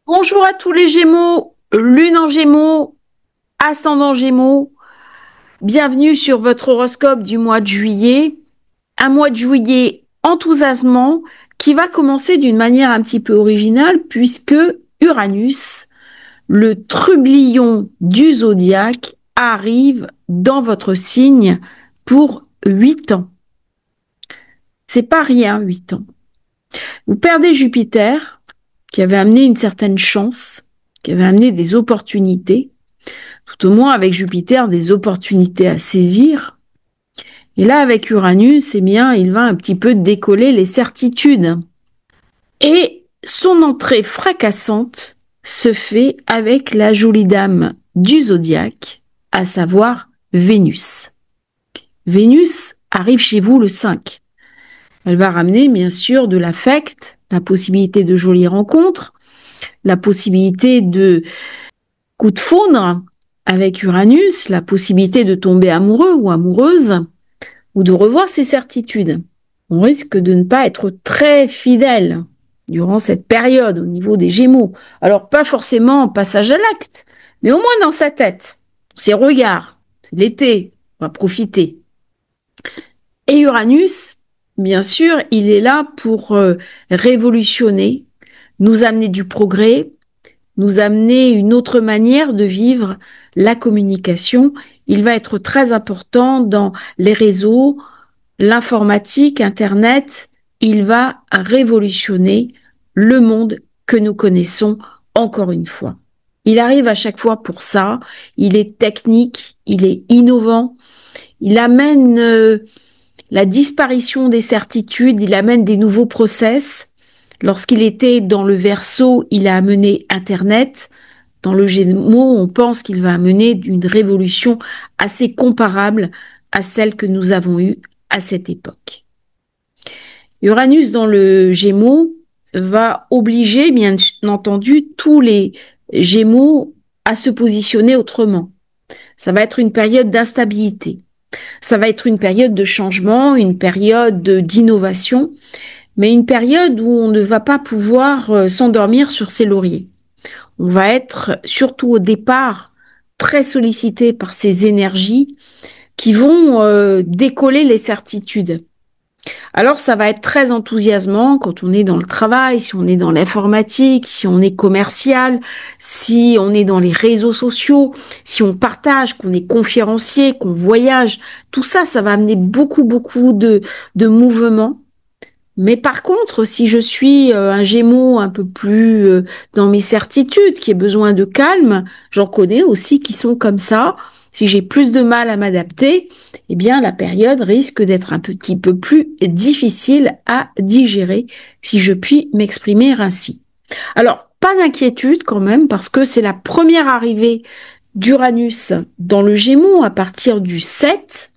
Bonjour à tous les Gémeaux, Lune en Gémeaux, Ascendant Gémeaux. Bienvenue sur votre horoscope du mois de juillet. Un mois de juillet enthousiasmant qui va commencer d'une manière un petit peu originale puisque Uranus, le trublion du zodiaque, arrive dans votre signe pour 8 ans. C'est pas rien, 8 ans. Vous perdez Jupiter, qui avait amené une certaine chance, qui avait amené des opportunités, tout au moins avec Jupiter, des opportunités à saisir. Et là, avec Uranus, eh bien, il va un petit peu décoller les certitudes. Et son entrée fracassante se fait avec la jolie dame du zodiaque, à savoir Vénus. Vénus arrive chez vous le 5. Elle va ramener, bien sûr, de l'affect, la possibilité de jolies rencontres, la possibilité de coup de foudre avec Uranus, la possibilité de tomber amoureux ou amoureuse, ou de revoir ses certitudes. On risque de ne pas être très fidèle durant cette période au niveau des Gémeaux. Alors pas forcément en passage à l'acte, mais au moins dans sa tête, ses regards. C'est l'été, on va profiter. Et Uranus, bien sûr, il est là pour révolutionner, nous amener du progrès, nous amener une autre manière de vivre la communication. Il va être très important dans les réseaux, l'informatique, Internet. Il va révolutionner le monde que nous connaissons encore une fois. Il arrive à chaque fois pour ça. Il est technique, il est innovant. Il amène la disparition des certitudes, il amène des nouveaux process. Lorsqu'il était dans le Verseau, il a amené Internet. Dans le Gémeaux, on pense qu'il va amener une révolution assez comparable à celle que nous avons eue à cette époque. Uranus dans le Gémeaux va obliger, bien entendu, tous les Gémeaux à se positionner autrement. Ça va être une période d'instabilité. Ça va être une période de changement, une période d'innovation, mais une période où on ne va pas pouvoir s'endormir sur ses lauriers. On va être, surtout au départ, très sollicité par ces énergies qui vont décoller les certitudes. Alors ça va être très enthousiasmant quand on est dans le travail, si on est dans l'informatique, si on est commercial, si on est dans les réseaux sociaux, si on partage, qu'on est conférencier, qu'on voyage. Tout ça, ça va amener beaucoup de mouvements. Mais par contre, si je suis un Gémeaux un peu plus dans mes certitudes, qui ai besoin de calme, j'en connais aussi qui sont comme ça. Si j'ai plus de mal à m'adapter, eh bien la période risque d'être un petit peu plus difficile à digérer, si je puis m'exprimer ainsi. Alors, pas d'inquiétude quand même, parce que c'est la première arrivée d'Uranus dans le Gémeaux à partir du 7.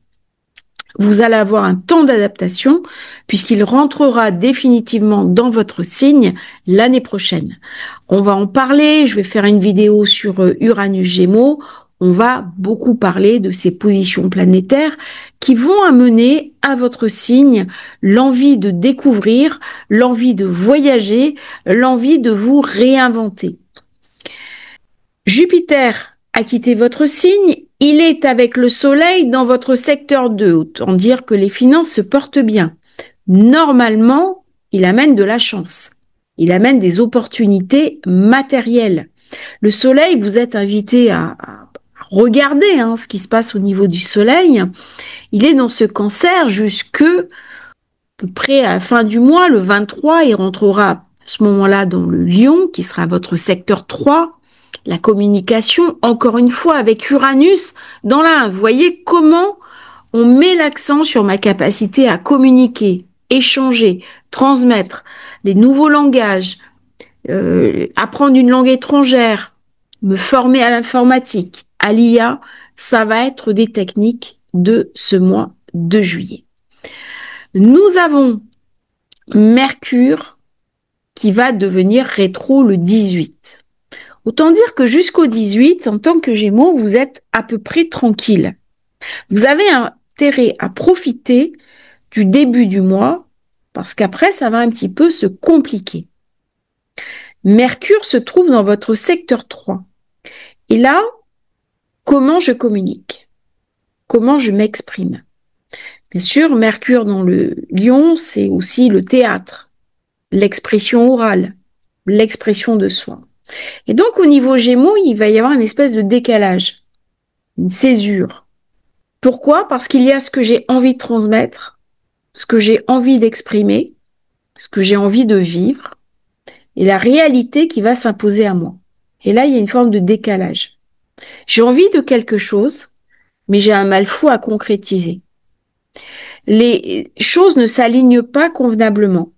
Vous allez avoir un temps d'adaptation puisqu'il rentrera définitivement dans votre signe l'année prochaine. On va en parler, je vais faire une vidéo sur Uranus Gémeaux. On va beaucoup parler de ces positions planétaires qui vont amener à votre signe l'envie de découvrir, l'envie de voyager, l'envie de vous réinventer. Jupiter a quitté votre signe, il est avec le soleil dans votre secteur 2, autant dire que les finances se portent bien. Normalement, il amène de la chance. Il amène des opportunités matérielles. Le soleil, vous êtes invité à regarder ce qui se passe au niveau du soleil. Il est dans ce cancer jusque à peu près à la fin du mois, le 23, il rentrera à ce moment-là dans le Lion, qui sera votre secteur 3. La communication, encore une fois, avec Uranus dans la 1. Vous voyez comment on met l'accent sur ma capacité à communiquer, échanger, transmettre les nouveaux langages, apprendre une langue étrangère, me former à l'informatique, à l'IA. Ça va être des techniques de ce mois de juillet. Nous avons Mercure qui va devenir rétro le 18. Autant dire que jusqu'au 18, en tant que Gémeaux, vous êtes à peu près tranquille. Vous avez intérêt à profiter du début du mois, parce qu'après, ça va un petit peu se compliquer. Mercure se trouve dans votre secteur 3. Et là, comment je communique? Comment je m'exprime? Bien sûr, Mercure dans le Lion, c'est aussi le théâtre, l'expression orale, l'expression de soi. Et donc, au niveau Gémeaux, il va y avoir une espèce de décalage, une césure. Pourquoi? Parce qu'il y a ce que j'ai envie de transmettre, ce que j'ai envie d'exprimer, ce que j'ai envie de vivre, et la réalité qui va s'imposer à moi. Et là, il y a une forme de décalage. J'ai envie de quelque chose, mais j'ai un mal fou à concrétiser. Les choses ne s'alignent pas convenablement.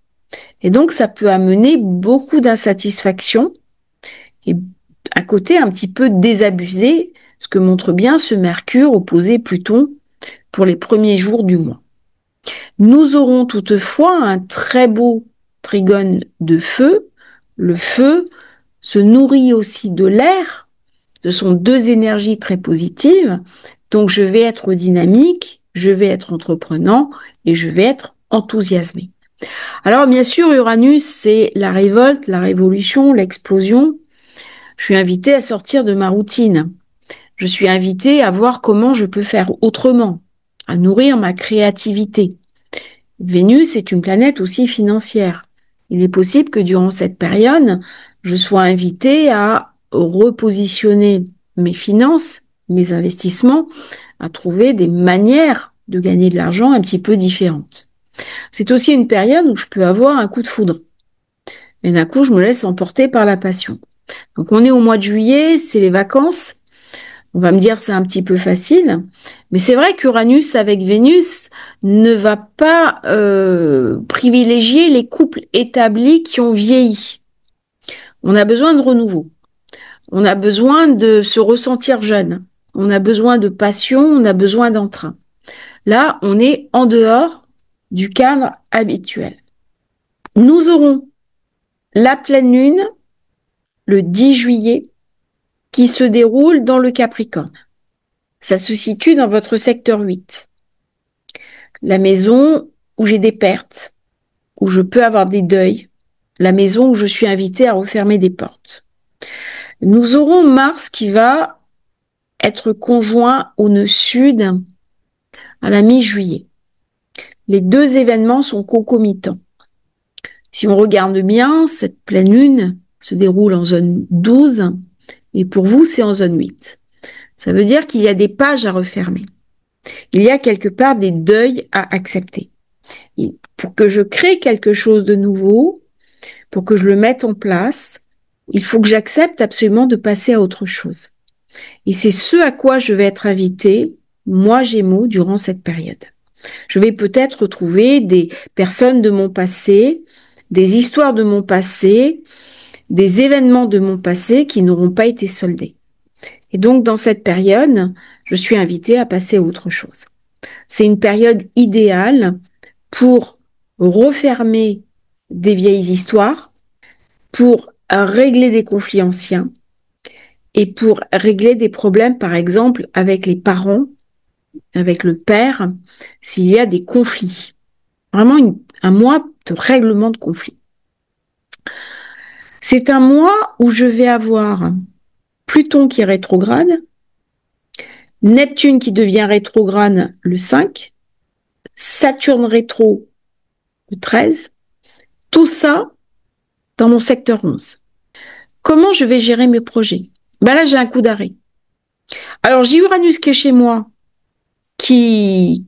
Et donc, ça peut amener beaucoup d'insatisfaction et un côté un petit peu désabusé, ce que montre bien ce Mercure opposé Pluton pour les premiers jours du mois. Nous aurons toutefois un très beau trigone de feu. Le feu se nourrit aussi de l'air. Ce sont deux énergies très positives. Donc, je vais être dynamique, je vais être entreprenant et je vais être enthousiasmé. Alors, bien sûr, Uranus, c'est la révolte, la révolution, l'explosion. Je suis invitée à sortir de ma routine. Je suis invitée à voir comment je peux faire autrement, à nourrir ma créativité. Vénus est une planète aussi financière. Il est possible que durant cette période, je sois invitée à repositionner mes finances, mes investissements, à trouver des manières de gagner de l'argent un petit peu différentes. C'est aussi une période où je peux avoir un coup de foudre. Et d'un coup, je me laisse emporter par la passion. Donc, on est au mois de juillet, c'est les vacances. On va me dire c'est un petit peu facile, mais c'est vrai qu'Uranus avec Vénus ne va pas privilégier les couples établis qui ont vieilli. On a besoin de renouveau. On a besoin de se ressentir jeune. On a besoin de passion, on a besoin d'entrain. Là, on est en dehors du cadre habituel. Nous aurons la pleine lune le 10 juillet qui se déroule dans le Capricorne. Ça se situe dans votre secteur 8. La maison où j'ai des pertes, où je peux avoir des deuils, la maison où je suis invitée à refermer des portes. Nous aurons Mars qui va être conjoint au nœud sud à la mi-juillet. Les deux événements sont concomitants. Si on regarde bien, cette pleine lune se déroule en zone 12 et pour vous, c'est en zone 8. Ça veut dire qu'il y a des pages à refermer. Il y a quelque part des deuils à accepter. Et pour que je crée quelque chose de nouveau, pour que je le mette en place, il faut que j'accepte absolument de passer à autre chose. Et c'est ce à quoi je vais être invitée, moi Gémeaux, durant cette période. Je vais peut-être retrouver des personnes de mon passé, des histoires de mon passé, des événements de mon passé qui n'auront pas été soldés. Et donc, dans cette période, je suis invitée à passer à autre chose. C'est une période idéale pour refermer des vieilles histoires, pour régler des conflits anciens et pour régler des problèmes, par exemple, avec les parents, avec le père, s'il y a des conflits. Vraiment un mois de règlement de conflits. C'est un mois où je vais avoir Pluton qui est rétrograde, Neptune qui devient rétrograde le 5, Saturne rétro le 13, tout ça dans mon secteur 11. Comment je vais gérer mes projets? Ben là, j'ai un coup d'arrêt. Alors, j'ai Uranus qui est chez moi, qui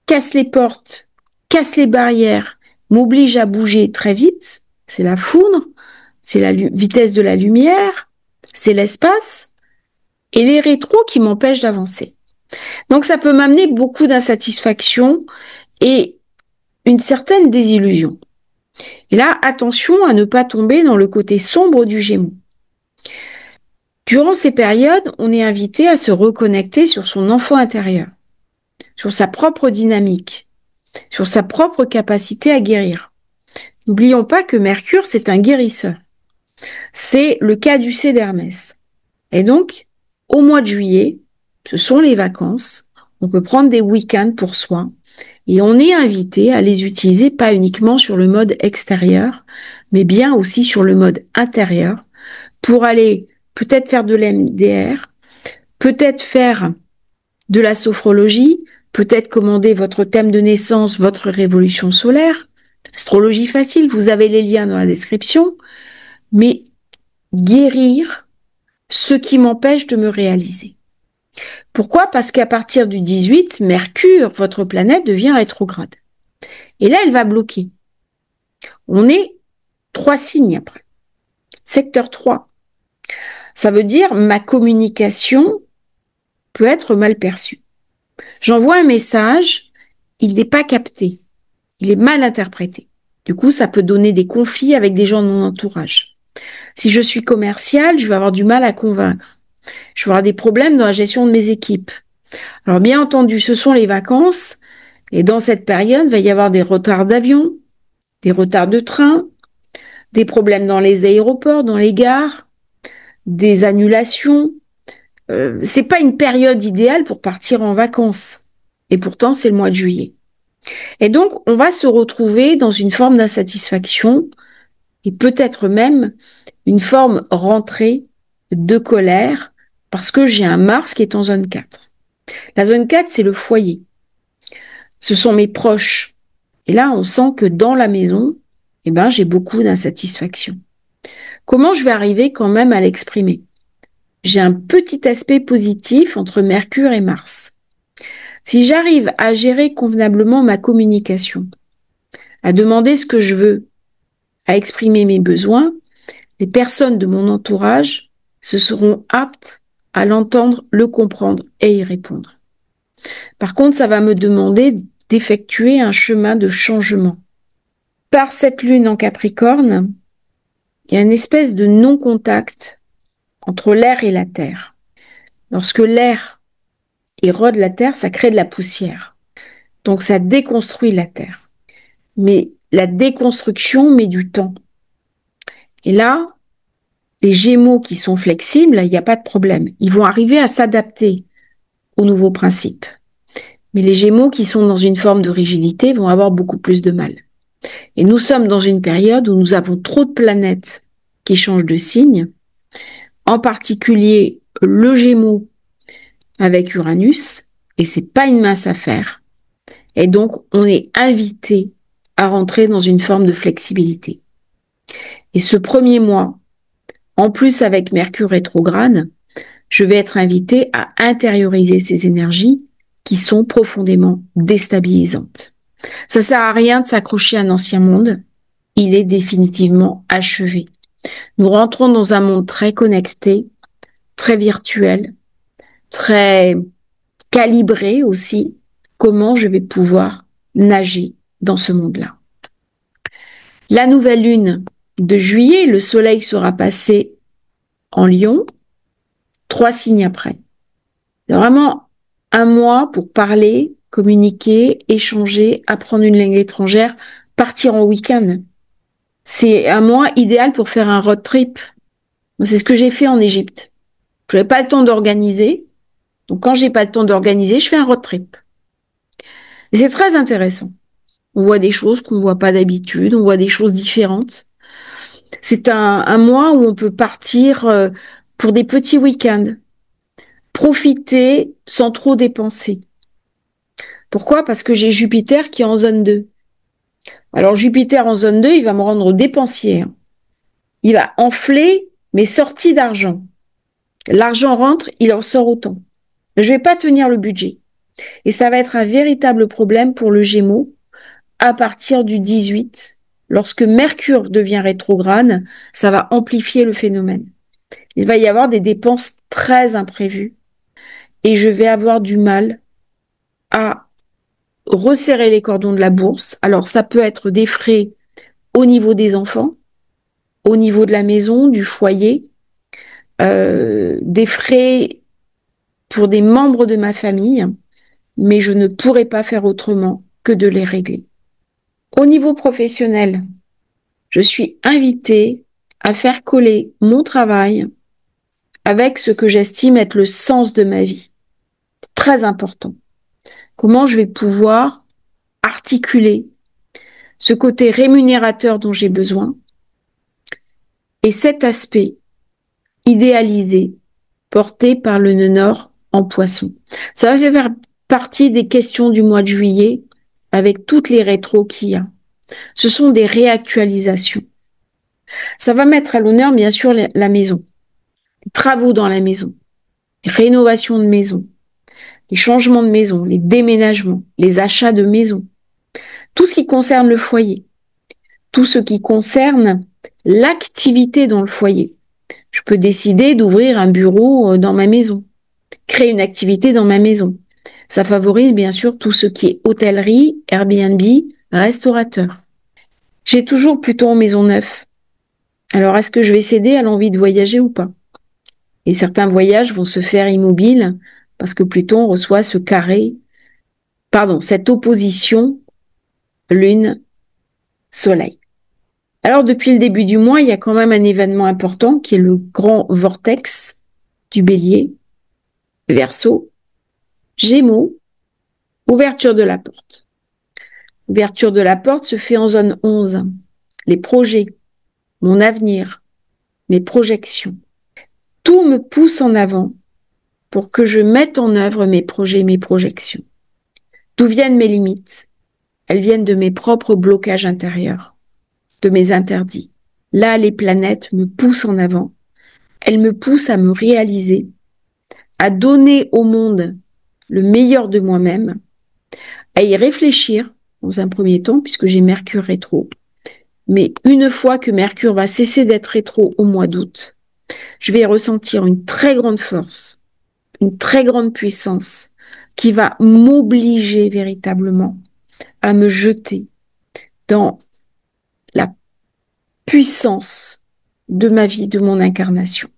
casse les portes, casse les barrières, m'oblige à bouger très vite. C'est la foudre, c'est la vitesse de la lumière, c'est l'espace, et les rétros qui m'empêchent d'avancer. Donc, ça peut m'amener beaucoup d'insatisfaction et une certaine désillusion. Et là, attention à ne pas tomber dans le côté sombre du Gémeaux. Durant ces périodes, on est invité à se reconnecter sur son enfant intérieur, sur sa propre dynamique, sur sa propre capacité à guérir. N'oublions pas que Mercure, c'est un guérisseur. C'est le caducée d'Hermès. Et donc, au mois de juillet, ce sont les vacances. On peut prendre des week-ends pour soi et on est invité à les utiliser pas uniquement sur le mode extérieur, mais bien aussi sur le mode intérieur pour aller peut-être faire de l'MDR, peut-être faire de la sophrologie, peut-être commander votre thème de naissance, votre révolution solaire, astrologie facile, vous avez les liens dans la description, mais guérir ce qui m'empêche de me réaliser. Pourquoi? Parce qu'à partir du 18, Mercure, votre planète, devient rétrograde. Et là, elle va bloquer. On est 3 signes après. Secteur 3. Ça veut dire ma communication peut être mal perçue. J'envoie un message, il n'est pas capté. Il est mal interprété. Du coup, ça peut donner des conflits avec des gens de mon entourage. Si je suis commercial, je vais avoir du mal à convaincre. Je vais avoir des problèmes dans la gestion de mes équipes. Alors bien entendu, ce sont les vacances et dans cette période, il va y avoir des retards d'avion, des retards de train, des problèmes dans les aéroports, dans les gares, des annulations. C'est pas une période idéale pour partir en vacances. Et pourtant, c'est le mois de juillet. Et donc, on va se retrouver dans une forme d'insatisfaction et peut-être même une forme rentrée de colère parce que j'ai un Mars qui est en zone 4. La zone 4, c'est le foyer. Ce sont mes proches. Et là, on sent que dans la maison, j'ai beaucoup d'insatisfaction. Comment je vais arriver quand même à l'exprimer? J'ai un petit aspect positif entre Mercure et Mars. Si j'arrive à gérer convenablement ma communication, à demander ce que je veux, à exprimer mes besoins, les personnes de mon entourage se seront aptes à l'entendre, le comprendre et y répondre. Par contre, ça va me demander d'effectuer un chemin de changement. Par cette lune en Capricorne, il y a une espèce de non-contact entre l'air et la terre. Lorsque l'air érode la terre, ça crée de la poussière. Donc ça déconstruit la terre. Mais la déconstruction met du temps. Et là, les Gémeaux qui sont flexibles, il n'y a pas de problème. Ils vont arriver à s'adapter aux nouveaux principes. Mais les Gémeaux qui sont dans une forme de rigidité vont avoir beaucoup plus de mal. Et nous sommes dans une période où nous avons trop de planètes qui changent de signe, en particulier le Gémeaux avec Uranus, et c'est pas une mince affaire. Et donc, on est invité à rentrer dans une forme de flexibilité. Et ce premier mois, en plus avec Mercure rétrograde, je vais être invité à intérioriser ces énergies qui sont profondément déstabilisantes. Ça sert à rien de s'accrocher à un ancien monde. Il est définitivement achevé. Nous rentrons dans un monde très connecté, très virtuel, très calibré aussi. Comment je vais pouvoir nager dans ce monde-là? La nouvelle lune de juillet, le soleil sera passé en Lion, 3 signes après. C'est vraiment un mois pour parler, communiquer, échanger, apprendre une langue étrangère, partir en week-end. C'est un mois idéal pour faire un road trip. C'est ce que j'ai fait en Égypte. Je n'avais pas le temps d'organiser. Donc quand j'ai pas le temps d'organiser, je fais un road trip. Et c'est très intéressant. On voit des choses qu'on ne voit pas d'habitude, on voit des choses différentes. C'est un mois où on peut partir pour des petits week-ends. Profiter sans trop dépenser. Pourquoi? Parce que j'ai Jupiter qui est en zone 2. Alors Jupiter en zone 2, il va me rendre dépensier. Il va enfler mes sorties d'argent. L'argent rentre, il en sort autant. Je ne vais pas tenir le budget. Et ça va être un véritable problème pour le Gémeaux à partir du 18. Lorsque Mercure devient rétrograde, ça va amplifier le phénomène. Il va y avoir des dépenses très imprévues et je vais avoir du mal à resserrer les cordons de la bourse. Alors ça peut être des frais au niveau des enfants, au niveau de la maison, du foyer, des frais pour des membres de ma famille, mais je ne pourrai pas faire autrement que de les régler. Au niveau professionnel, je suis invitée à faire coller mon travail avec ce que j'estime être le sens de ma vie. Très important. comment je vais pouvoir articuler ce côté rémunérateur dont j'ai besoin et cet aspect idéalisé porté par le nœud nord en Poisson. Ça va faire partie des questions du mois de juillet avec toutes les rétros qu'il y a. Ce sont des réactualisations. Ça va mettre à l'honneur, bien sûr, la maison, les travaux dans la maison, les rénovations de maison, les changements de maison, les déménagements, les achats de maison, tout ce qui concerne le foyer, tout ce qui concerne l'activité dans le foyer. Je peux décider d'ouvrir un bureau dans ma maison, créer une activité dans ma maison. Ça favorise bien sûr tout ce qui est hôtellerie, Airbnb, restaurateur. J'ai toujours Pluton en maison 9. Alors, est-ce que je vais céder à l'envie de voyager ou pas? Et certains voyages vont se faire immobiles parce que Pluton reçoit cette opposition Lune-Soleil. Alors, depuis le début du mois, il y a quand même un événement important qui est le grand vortex du Bélier, Verseau, Gémeaux, ouverture de la porte. L'ouverture de la porte se fait en zone 11. Les projets, mon avenir, mes projections. Tout me pousse en avant pour que je mette en œuvre mes projets, mes projections. D'où viennent mes limites? Elles viennent de mes propres blocages intérieurs, de mes interdits. Là, les planètes me poussent en avant. Elles me poussent à me réaliser, à donner au monde le meilleur de moi-même, à y réfléchir dans un premier temps, puisque j'ai Mercure rétro. Mais une fois que Mercure va cesser d'être rétro au mois d'août, je vais ressentir une très grande force, une très grande puissance qui va m'obliger véritablement à me jeter dans la puissance de ma vie, de mon incarnation.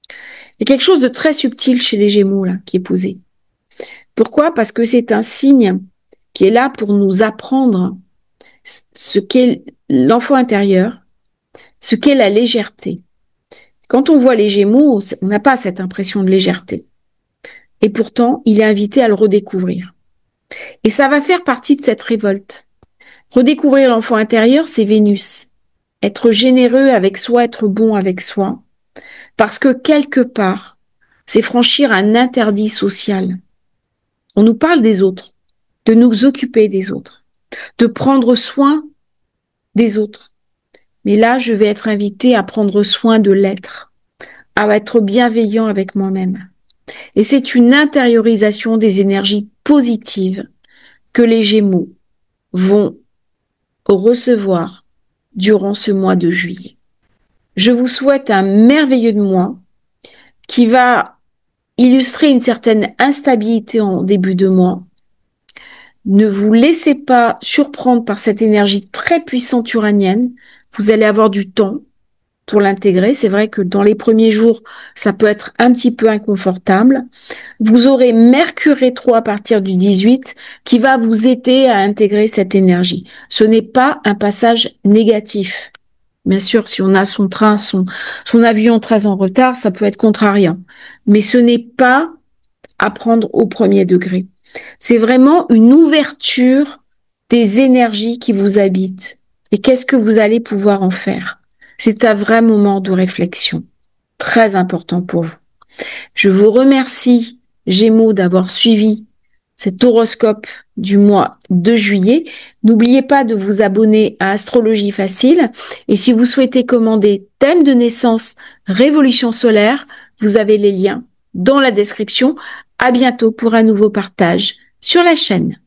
Il y a quelque chose de très subtil chez les Gémeaux là qui est posé. Pourquoi? Parce que c'est un signe qui est là pour nous apprendre ce qu'est l'enfant intérieur, ce qu'est la légèreté. Quand on voit les Gémeaux, on n'a pas cette impression de légèreté. Et pourtant, il est invité à le redécouvrir. Et ça va faire partie de cette révolte. Redécouvrir l'enfant intérieur, c'est Vénus. Être généreux avec soi, être bon avec soi. Parce que quelque part, c'est franchir un interdit social. On nous parle des autres, de nous occuper des autres, de prendre soin des autres. Mais là, je vais être invitée à prendre soin de l'être, à être bienveillant avec moi-même. Et c'est une intériorisation des énergies positives que les Gémeaux vont recevoir durant ce mois de juillet. Je vous souhaite un merveilleux mois qui va illustrer une certaine instabilité en début de mois. Ne vous laissez pas surprendre par cette énergie très puissante uranienne. Vous allez avoir du temps pour l'intégrer. C'est vrai que dans les premiers jours, ça peut être un petit peu inconfortable. Vous aurez Mercure rétro à partir du 18 qui va vous aider à intégrer cette énergie. Ce n'est pas un passage négatif. Bien sûr, si on a son train, son avion très en retard, ça peut être contrariant. Mais ce n'est pas à prendre au premier degré. C'est vraiment une ouverture des énergies qui vous habitent. Et qu'est-ce que vous allez pouvoir en faire? C'est un vrai moment de réflexion, très important pour vous. Je vous remercie, Gémeaux, d'avoir suivi cet horoscope du mois de juillet. N'oubliez pas de vous abonner à Astrologie Facile. Et si vous souhaitez commander thème de naissance, révolution solaire, vous avez les liens dans la description. À bientôt pour un nouveau partage sur la chaîne.